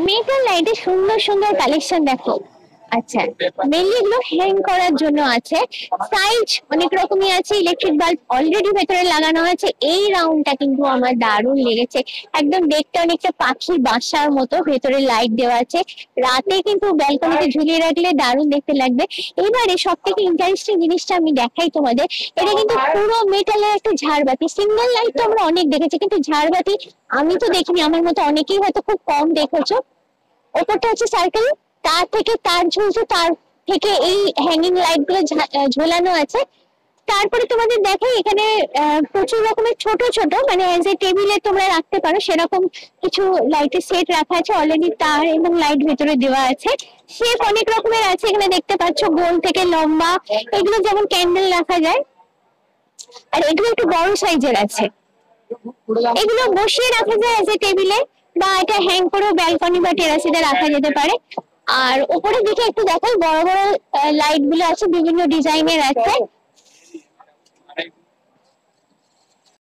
Metal লাইটে সুন্দর সুন্দর কালেকশন দেখো। আচ্ছা, মেনলি এগুলো হ্যাং করার জন্য আছে। সাইজ অনেক রকমই আছে। ইলেকট্রিক বাল্ব অলরেডি ভেতরে লাগানো আছে। এই রাউন্ডটা কিন্তু আমার দারুণ লেগেছে। একদম দেখতে অনেকটা পাখির বাসার মতো, ভেতরে লাইট দেওয়া আছে। রাতে কিন্তু ব্যালকনিতে ঝুলিয়ে রাখলে দারুণ দেখতে লাগবে। এবারে সব থেকে ইন্টারেস্টিং জিনিসটা আমি দেখাই তোমাদের। এটা কিন্তু পুরো মেটালের একটা ঝাড়বাতি। সিঙ্গেল লাইট তো আমরা অনেক দেখেছি, কিন্তু ঝাড়বাতি আমি তো দেখিনি। আমার মতো অনেকেই হয়তো খুব কম দেখেছো। ওপরটা হচ্ছে সার্কেল, তার থেকে তার ঝুলছে, তার থেকে এই হ্যাঙ্গিং লাইট গুলো ঝোলানো আছে। তারপরে তোমাদের দেখে এখানে প্রচুর রকমের ছোট ছোট, মানে যে টেবিলে তোমরা রাখতে পারো সেরকম কিছু লাইটের সেট রাখা আছে। অলরেডি তার এবং লাইট ভেতরে দেওয়া আছে। শেপ অনেক রকমের আছে, এখানে দেখতে পাচ্ছ গোল থেকে লম্বা। এগুলো যেমন ক্যান্ডেল রাখা যায়, আর এগুলো একটু বড় সাইজের আছে। এগুলো বসিয়ে রাখা যায় এজ এ টেবিলে, বা এটা হ্যাং করেও ব্যালকনি বা টেরাসিতে রাখা যেতে পারে। আর উপরের দিকে একটু দেখাই, বড় বড় লাইট গুলো আছে, বিভিন্ন ডিজাইনের আছে।